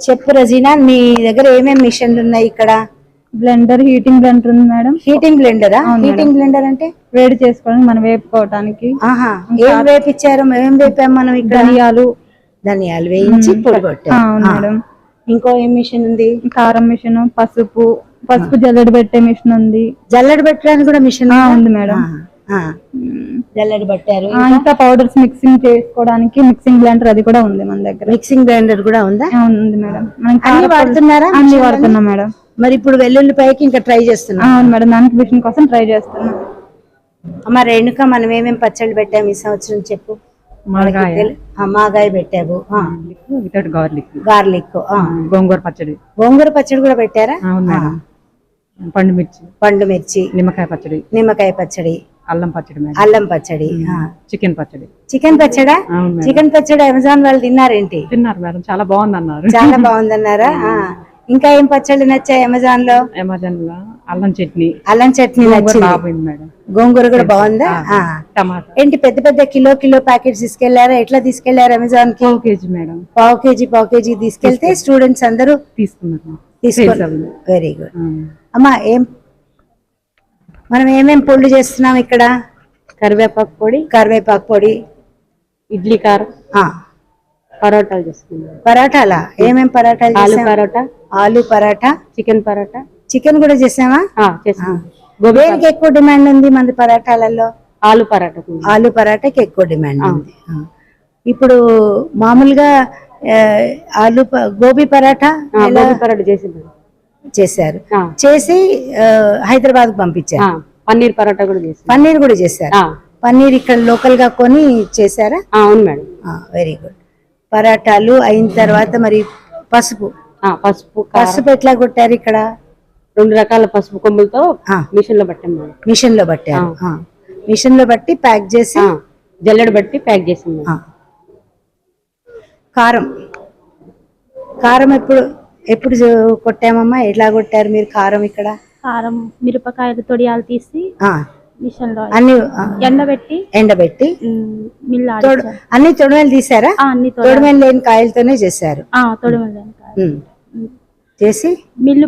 చెప్పు రజీనా, మీ దగ్గర ఏమేమి మిషన్లు ఉన్నాయి ఇక్కడ? బ్లెండర్, హీటింగ్ బ్లెండర్ ఉంది మేడం. హీటింగ్ బ్లెండరా? హీటింగ్ బ్లెండర్ అంటే వేడి చేసుకోవడానికి, మనం వేపుకోవడానికి. ఏం వేపిచ్చారు? ఏం వేపాం మనం ఇక్కడ? ధనియాలు వేయించి పొడి కొట్టారు. ఇంకో ఏం మిషన్ ఉంది? కారం మిషన్, పసుపు జల్లెడ పెట్టే మిషన్ ఉంది. జల్లెడ పెట్టడానికి కూడా మిషన్ ఉంది మేడం. జల్లెడ పట్టారు. ఇంకా పౌడర్స్ మిక్సింగ్ చేసుకోవడానికి మిక్సింగ్ బ్లెండర్, అది కూడా ఉంది మన దగ్గర. మిక్సింగ్ బ్లెండర్ కూడా ఉందా? ఉంది మేడం. అన్ని వాడుతున్నారా? అన్ని వాడుతున్నాం మేడం. మరి ఇప్పుడు వెల్లుల్లిపాయకి ఇంకా ట్రై చేస్తున్నా? అవును మేడం, దానికి మిషన్ కోసం ట్రై చేస్తున్నాం. అమ్మ రేణుక, మనం ఏమేమి పచ్చళ్ళు పెట్టాము ఈ సంవత్సరం చెప్పు. మాగాయ పెట్టావు, గార్లిక్, గోంగూర పచ్చడి. గోంగూర పచ్చడి కూడా పెట్టారా? పండు మిర్చి, నిమ్మకాయ పచ్చడి, అల్లం పచ్చడి, చికెన్ పచ్చడా? చికెన్ పచ్చడి అమెజాన్ వాళ్ళు తిన్నారేంటి? తిన్నారు మేడం, చాలా బాగుంది అన్నారు. చాలా బాగుందన్నారా? ఇంకా ఏం పచ్చళ్ళు నచ్చాయి అమెజాన్ లో? అల్లం చట్నీ నచ్చింది మేడం. గోంగూర కూడా బాగుందా? టమాటా ఏంటి పెద్ద పెద్ద కిలో ప్యాకెట్స్ తీసుకెళ్లారా? ఎట్లా తీసుకెళ్లారు అమెజాన్ కి? పావు కేజీ తీసుకెళ్తే స్టూడెంట్స్ అందరూ తీసుకున్నారు. వెరీ గుడ్ అమ్మా. మనం ఏమేం పొడులు చేస్తున్నాం ఇక్కడ? కరివేపాకు పొడి, ఇడ్లీ కారం, పరోటాలు చేస్తున్నాం. పరాటాలా? ఏమేం పరాటాలు? ఆలు పరాటా, చికెన్ కూడా చేసామా? దేనికి ఎక్కువ డిమాండ్ ఉంది మన పరాటాలలో? ఆలు పరాటాకి ఎక్కువ డిమాండ్ ఉంది. ఇప్పుడు మామూలుగా గోబీ పరాటా చేశారు, చేసి హైదరాబాద్ పంపించారు. పన్నీర్ కూడా చేశారు. పన్నీర్ ఇక్కడ లోకల్ గా కొని చేశారా? అవును మేడం. Very good. పరాటాలు అయిన తర్వాత మరి పసుపు ఎట్లా కొట్టారు ఇక్కడ? 2 రకాల పసుపు కొమ్ములతో మిషన్ లో పట్టాం. మిషన్ లో బట్టి ప్యాక్ చేసి జల్లెడ బట్టి ప్యాక్ చేసాం. కారం ఎప్పుడు కొట్టామమ్మా? ఎట్లా కొట్టారు మీరు కారం ఇక్కడ? కారం మిరపకాయలు తొడియాలు తీసి మిషన్ లో అన్ని ఎండబెట్టి అన్ని తొడిమేలు తీసారా? తొడిమేలు లేని కాయలతోనే చేశారు. చేసి మిల్లు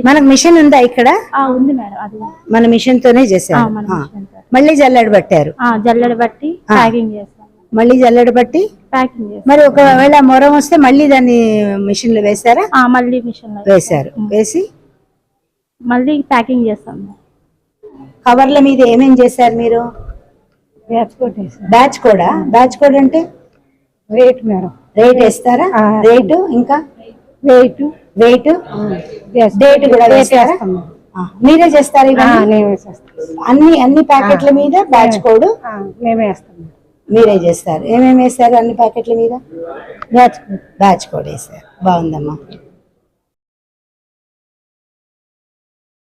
మనకు మిషన్ ఉందా ఇక్కడ? ఉంది మేడం, అది మన మిషన్ తోనే చేశారు. మళ్ళీ జల్లెడ పట్టారు. మళ్ళీ జల్లెడ బట్టి ప్యాకింగ్. మరి ఒకవేళ మొరం వస్తే మళ్ళీ దాన్ని మిషన్ లో వేసారా? మళ్ళీ మిషన్ లో వేసారు. వేసి మళ్ళీ ప్యాకింగ్ చేస్తాం. కవర్ల మీద ఏమేం చేశారు మీరు? బ్యాచ్ కోడ్ అంటే రేట్ మేడం. రేట్ వేస్తారా? రేటు ఇంకా వెయిట్ డేట్ కూడా వేస్తారా? మీరే చేస్తారు అన్ని ప్యాకెట్ల మీద బ్యాచ్ కోడ్ మీరే చేస్తారు. ఏమేమి వేస్తారు అన్ని ప్యాకెట్ల మీద? బ్యాచ్ కోడ్ వేసారు. బాగుందమ్మా.